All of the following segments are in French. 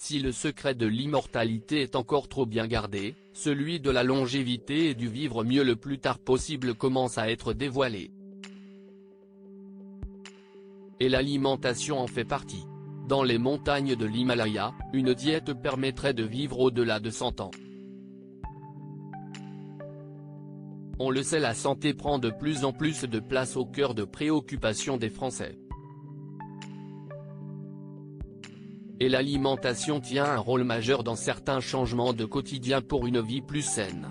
Si le secret de l'immortalité est encore trop bien gardé, celui de la longévité et du vivre mieux le plus tard possible commence à être dévoilé. Et l'alimentation en fait partie. Dans les montagnes de l'Himalaya, une diète permettrait de vivre au-delà de 100 ans. On le sait, la santé prend de plus en plus de place au cœur de préoccupations des Français. Et l'alimentation tient un rôle majeur dans certains changements de quotidien pour une vie plus saine.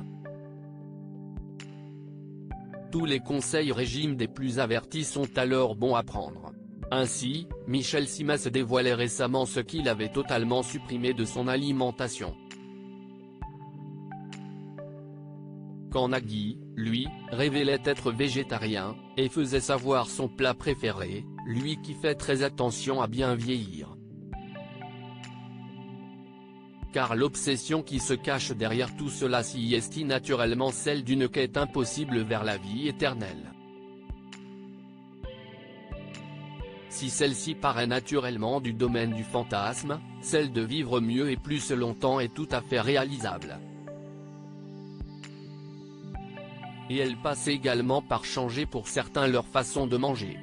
Tous les conseils régimes des plus avertis sont alors bons à prendre. Ainsi, Michel Simès dévoilait récemment ce qu'il avait totalement supprimé de son alimentation. Quand Nagui, lui, révélait être végétarien, et faisait savoir son plat préféré, lui qui fait très attention à bien vieillir. Car l'obsession qui se cache derrière tout cela s'y est naturellement celle d'une quête impossible vers la vie éternelle. Si celle-ci paraît naturellement du domaine du fantasme, celle de vivre mieux et plus longtemps est tout à fait réalisable. Et elle passe également par changer pour certains leur façon de manger.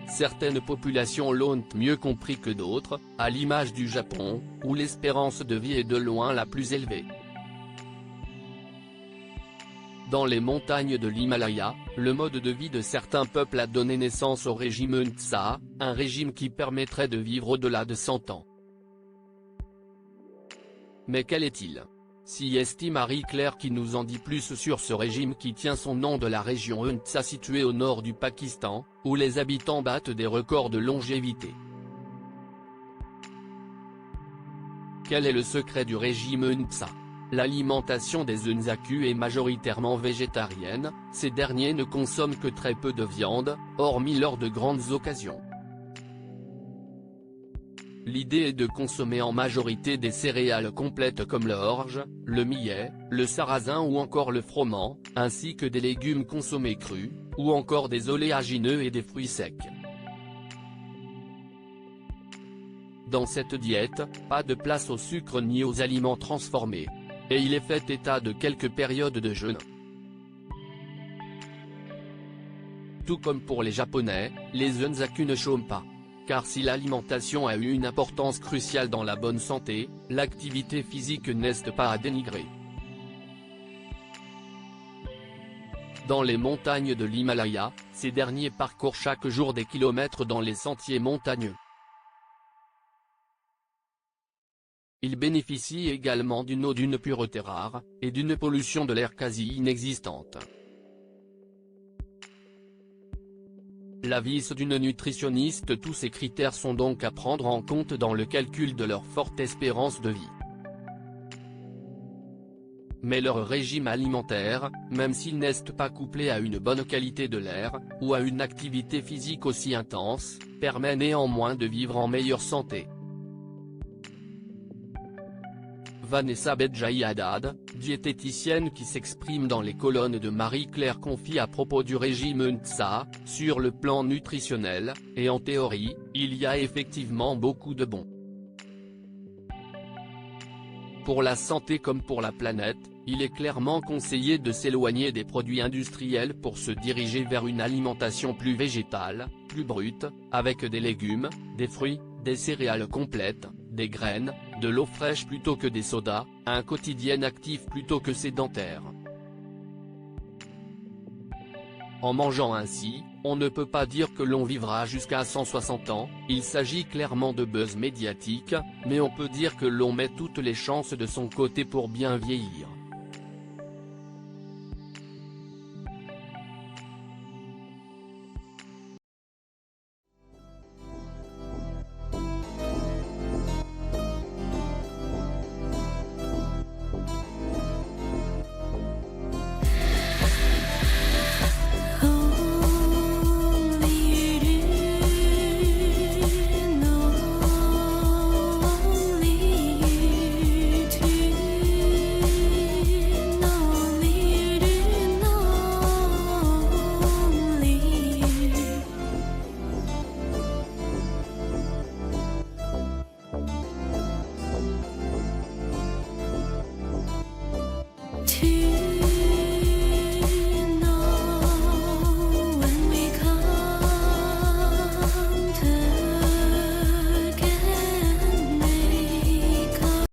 Certaines populations l'ont mieux compris que d'autres, à l'image du Japon, où l'espérance de vie est de loin la plus élevée. Dans les montagnes de l'Himalaya, le mode de vie de certains peuples a donné naissance au régime Ntsa, un régime qui permettrait de vivre au-delà de 100 ans. Mais quel est-il ? S'y estime Marie-Claire qui nous en dit plus sur ce régime qui tient son nom de la région Ntsa située au nord du Pakistan, où les habitants battent des records de longévité. Quel est le secret du régime Ntsa ? L'alimentation des Nzaku est majoritairement végétarienne, ces derniers ne consomment que très peu de viande, hormis lors de grandes occasions. L'idée est de consommer en majorité des céréales complètes comme l'orge, le millet, le sarrasin ou encore le froment, ainsi que des légumes consommés crus, ou encore des oléagineux et des fruits secs. Dans cette diète, pas de place au sucre ni aux aliments transformés. Et il est fait état de quelques périodes de jeûne. Tout comme pour les Japonais, les Nzaku ne chôment pas. Car si l'alimentation a eu une importance cruciale dans la bonne santé, l'activité physique n'est pas à dénigrer. Dans les montagnes de l'Himalaya, ces derniers parcourent chaque jour des kilomètres dans les sentiers montagneux. Ils bénéficient également d'une eau d'une pureté rare, et d'une pollution de l'air quasi inexistante. L'avis d'une nutritionniste: tous ces critères sont donc à prendre en compte dans le calcul de leur forte espérance de vie. Mais leur régime alimentaire, même s'il n'est pas couplé à une bonne qualité de l'air, ou à une activité physique aussi intense, permet néanmoins de vivre en meilleure santé. Vanessa Bedjaï Haddad, diététicienne qui s'exprime dans les colonnes de Marie-Claire, confie à propos du régime Ntsa: sur le plan nutritionnel, et en théorie, il y a effectivement beaucoup de bons. Pour la santé comme pour la planète, il est clairement conseillé de s'éloigner des produits industriels pour se diriger vers une alimentation plus végétale, plus brute, avec des légumes, des fruits, des céréales complètes, des graines, de l'eau fraîche plutôt que des sodas, un quotidien actif plutôt que sédentaire. En mangeant ainsi, on ne peut pas dire que l'on vivra jusqu'à 160 ans, il s'agit clairement de buzz médiatique, mais on peut dire que l'on met toutes les chances de son côté pour bien vieillir.